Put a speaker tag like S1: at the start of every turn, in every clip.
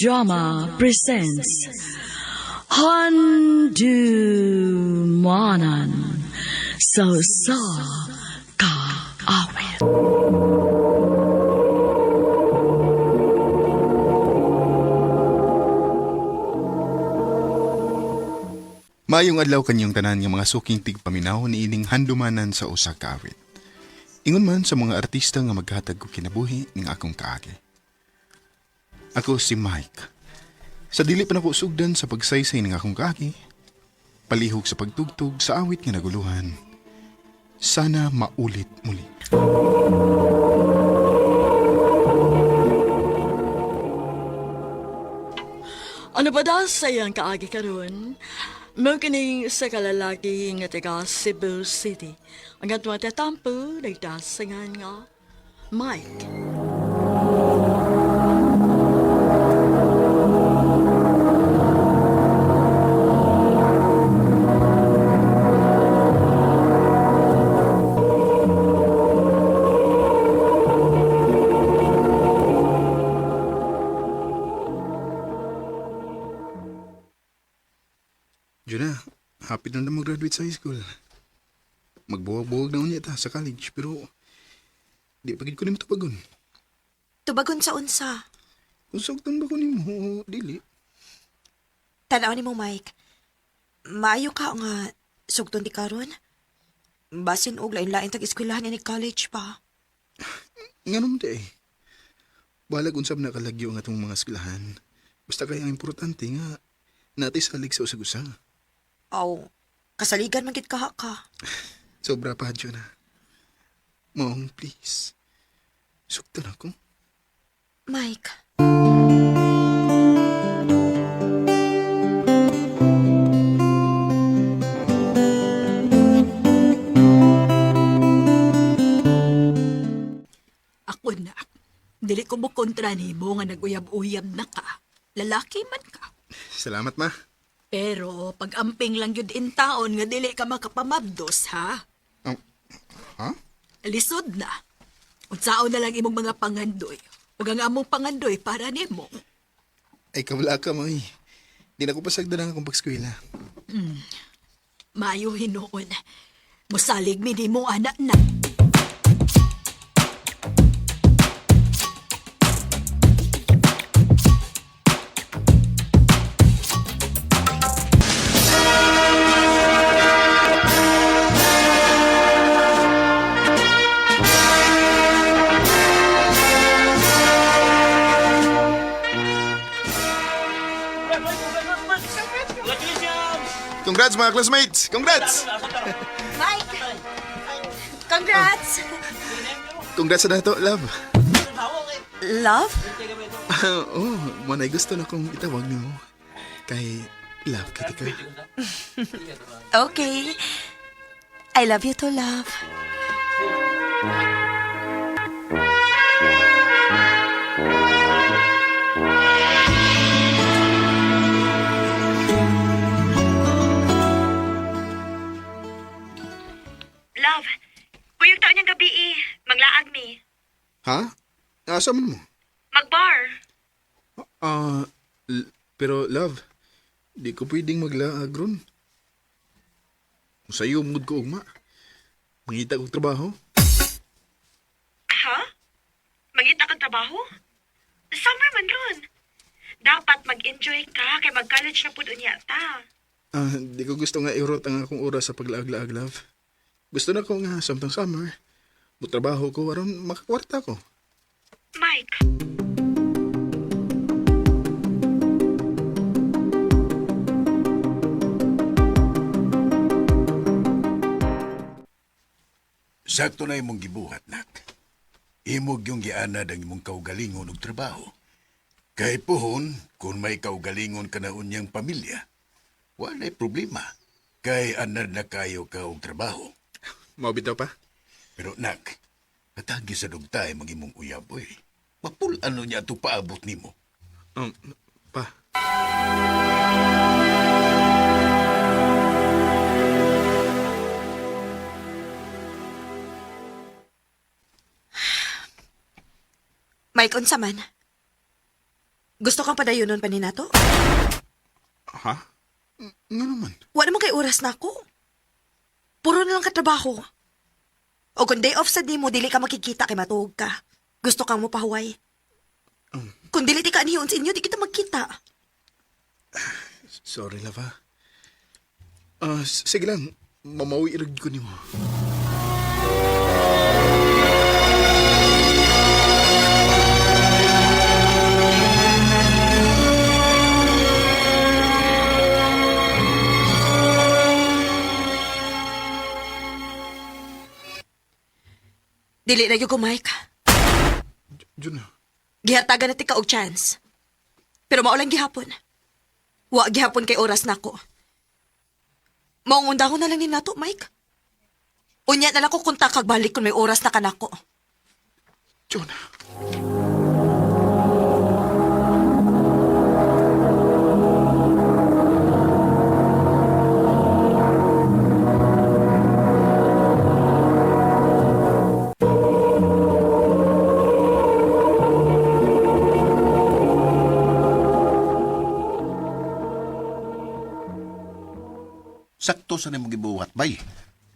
S1: Drama presents Handumanan So Ka Awit.
S2: Maayong adlaw kanyang tanan nga mga suking tigpaminaw ni ining handumanan sa usa ka awit. Ingon man sa mga artista nga maghatag og kinabuhi ning akong kaagi. Ako si Mike. Sa dili pa nako sugdan sa pagsaysay ning akong kaagi, palihog sa pagtugtog sa awit nga naguluhan. Sana maulit muli.
S1: Ano ba daw sayang kaagi karon? Mo kining sa kalalaki nga taga Cebu City. Ang atwa tatampo nagdasangan nga Mike.
S2: Juna, hapit na mag-graduate sa high school. Magbuwag-buwag na unya ta sa college, pero di pagid ko nimo tubagon.
S3: Tubagon sa unsa.
S2: Kung sugtan ba ko nimo, dili.
S3: Tanaw ni mo, Mike. Maayo ka nga sugton di karon. Basin og lain-lain tag eskwelahan ni college pa.
S2: Nganom di eh. Balag unsab na kalagyo ang atong mga eskwelahan. Basta kaya ang importante nga natay salig sa usag-usa.
S3: Aw, kasaligan man gid ka.
S2: Sobra pa, Juna. Mong, please. Sugtan ako.
S3: Mike.
S4: Ako na. Dili ko mo kontra ni mo nga nag-uyab-uyab na ka. Lalaki man ka.
S2: Salamat, ma.
S4: Pero pag amping lang yun in taon nga dili ka makapamabdos, ha?
S2: Ha?
S4: Lisod na. Unsaon na lang imong mga pangandoy. Ug ang among pangandoy para nimo.
S2: Ay, kabala ka, may. Di na ko pasagdan ang akong pagskwela.
S4: Maayo hinuon. Musalig mi nimo anak na.
S2: Congrats, mga classmates! Congrats!
S3: Mike! Congrats!
S2: Congrats sa dato, love.
S3: Love?
S2: Oh, manay gusto na kong itawag niyo. Kay love kita ka.
S3: Okay. I love you too, love.
S5: Love, kuyog taon niyang gabi Maglaag mi.
S2: Ha? Asa man mo?
S5: Magbar.
S2: Pero love, di ko pwedeng maglaag ron. Sa'yo, mood ko ugma. Mangita kong trabaho.
S5: Ha? Magita kang trabaho? Summer man ron. Dapat mag-enjoy ka kay mag-college na po doon yata.
S2: Di ko gusto nga i-rot ang akong oras sa paglaag-laag, love. Gusto na ko nga samtang summer. Mutrabaho ko, aron makakwarta ko.
S5: Mike,
S6: sakto na imong gibuhat, nak. Imog yung gianad ang imong kaugalingon og trabaho. Kay pohon, kung may kaugalingon ka na unyang pamilya, walay problema. Kay anad na kayo ka og trabaho.
S2: Maubitaw pa?
S6: Pero nak, katagi sa dugtay magimong uyaboy. Mapul ano niya ito paabot nimo.
S2: Pa.
S3: Mike, unsa man? Gusto kang padayonon pa ni nato?
S2: Ha? Nga naman.
S3: Wala naman kay oras na ako. Puro na lang katrabaho. O kung day off sa di mo, dili ka makikita kay matuog ka. Gusto kang mupahuway. Kung dili ti ka aniyon sa inyo, di kita magkita.
S2: Sorry, love, ha? Sige lang. Mamawi irag ko ni mo.
S3: Dili na yung ko, Mike.
S2: Diyan na.
S3: Gihatagan na ti ka og chance. Pero maulang gihapon. Wa gihapon kay oras na ko. Maungunda ko na lang ni nato, Mike. Unya na lang ko kunta kag balik kung may oras na kanako.
S2: Jonah.
S7: Sakto sa nimo gibuhat bay.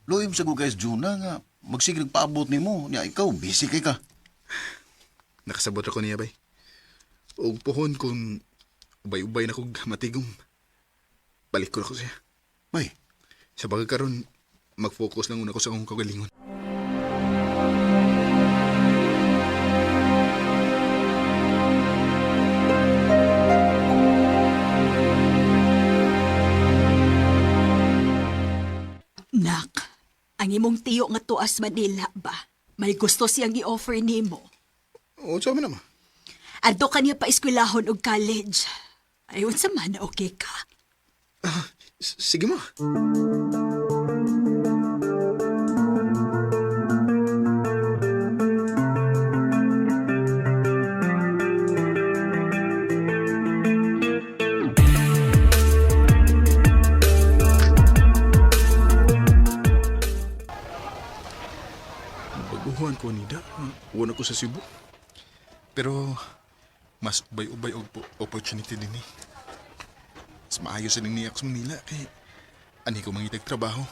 S7: Loyom sa guys Juna nga magsigig paabot nimo nya ikaw busy kay ka.
S2: Nakasabot ako niya, bay. Og pohon kung ubay-ubay na kong matigom. Balik ko na ko siya.
S7: Bay,
S2: Sa bagay karon, mag-focus lang una ko sa akong kagalingon.
S4: Nak, ang imong tiyo nga tuas Manila ba? May gusto siyang i-offer nimo.
S2: O, sabi naman.
S4: Adto ka niya pa eskwelahon og college. Ayon sa man, okay ka?
S2: Sige mo. Baguhan ko nida. Wala ko sa Cebu. Pero mas ubay-ubay og opportunity din eh. Mas maayos sa niyak sa Manila kay ani ko mangitag trabaho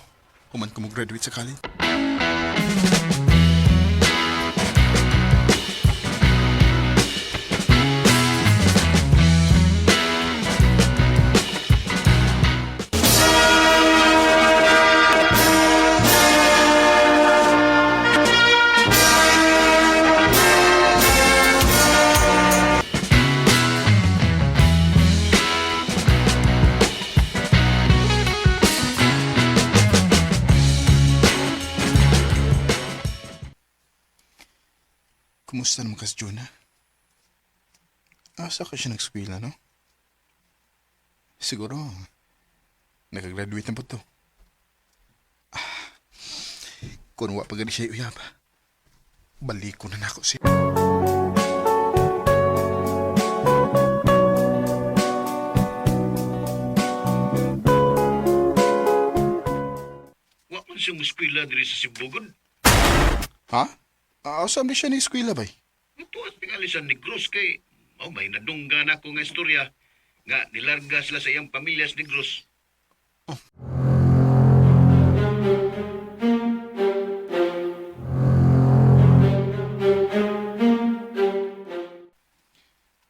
S2: human ko mo-graduate sa college. Kumusta naman ka si Jonah? Asa ka siya nag-skwela, no? Siguro, nakagraduate na po to. Kung wa pa gani siya uyab, balik ko na nako siya.
S6: Wa man siyang eskwela diri sa Sibugod.
S2: Ha? Saan di siya ni eskwela, bay?
S6: Tuwas tingali sa Negros kay may nadungga na ko nga istorya nga nilarga sila sa iyang pamilya sa Negros.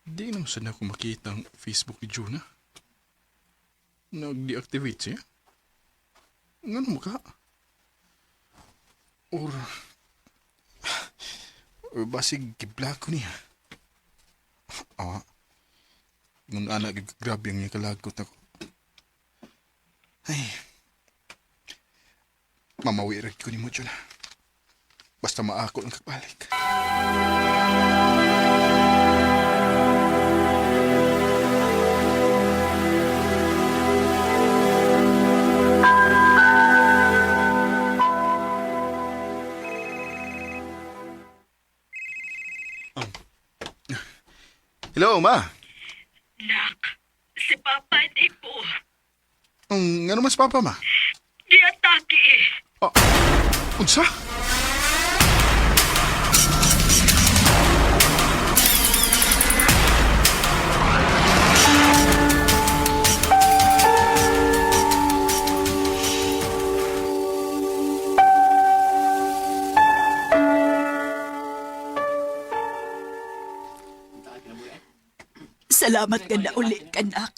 S2: Di naman saan ako makita ang Facebook ni Jonah. Nag-deactivate siya? Nga mo ka? Or basig gibla ko niya. Nung anak, grabe ang niya kalagot ako. Ay, mamawirat ko ni mo, Jonah. Basta maako ang kakbalik. Hello, Ma.
S5: Nak, si Papa di po.
S2: Ano mas papa, Ma?
S5: Di atake eh.
S2: Unsa?
S4: Salamat ka na uli, anak.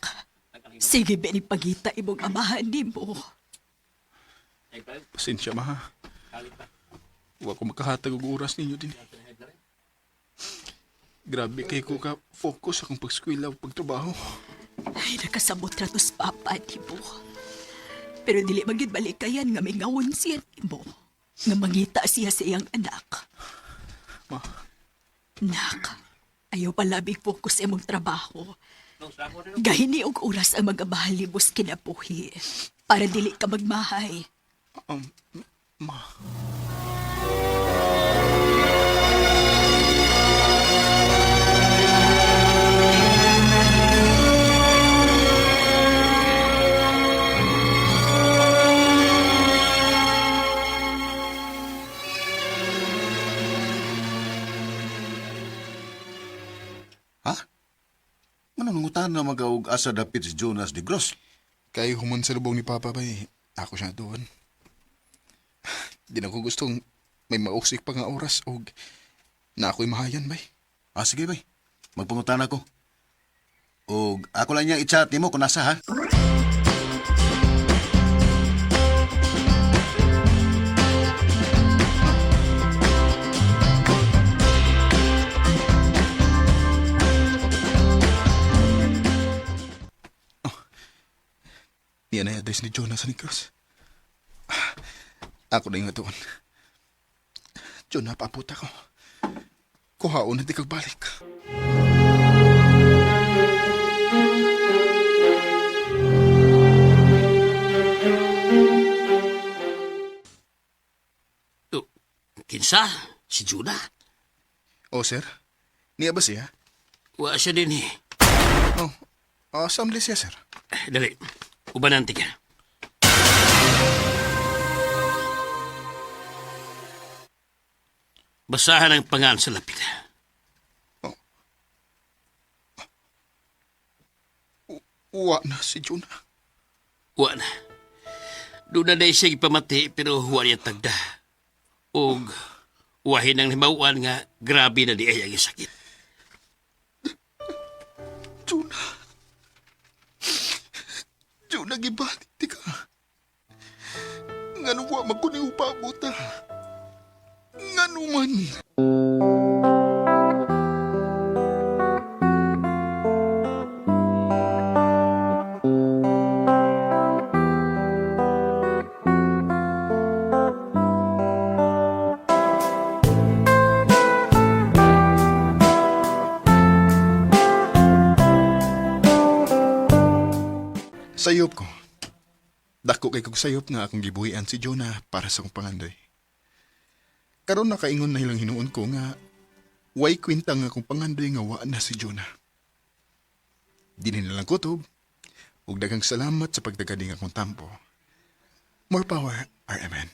S4: Sige, binipagita imong amahan ni mo.
S2: Pasensya, ma. Wa ko makahatag og oras ninyo din. Grabe kay ko ka focus akong pag-eskwela ug pagtrabaho.
S4: Ay, nakasabot ratos papa ni mo. Pero dili magid balikayan nga may ngawon siya ni mo. Nga mangita siya sa iyang anak.
S2: Ma,
S4: Nak, ayaw palabig focus sa imong trabaho. Gahini og oras ang magabahalibos kinabuhi. Para dili ka magmahay.
S2: um, ma.
S7: Ha? Mananungutan na mag-aog asa dapit si Jonas de Gross.
S2: Kay human sa lubong ni Papa bay, ako siya doon. Di na ko gustong may mauksik pa nga oras o na ako'y mahayan bay.
S7: Ah, sige bay. Magpangutan ako. O ako lang niya i-chat mo kung nasa ha.
S2: Yan ay address ni Jonas ni Cruz. Ako na yung doon. John, napaputa ko. Kuhaon na di kagbalik.
S8: Oh, kinsa? Si Juna?
S2: O, sir? Niya ba siya?
S8: Wa siya din eh.
S2: Oh, assembly siya, sir.
S8: Dali, ubanan ka. Basahan ang pangalan sa lapid.
S2: Uwa na si Jonah.
S8: Wa na. Doon na siya ipamati pero wa niya tagda. Og wahin ang himawaan nga grabe na di ay ang sakit.
S2: Jonah. Jonah, gibalik di ka. Nga wa magkuni upabuta. Nga man. Sayop ko. Dako kay kog sayop nga akong gibuhian si Jonah para sa akong pangandoy. Karon nakaingon na ilang hinuon ko nga way kwenta nga akong pangandoy nga wa na si Jonah. Dili na lang kutob. Ug daghang salamat sa pagdagading akong tampo. More power, RMN.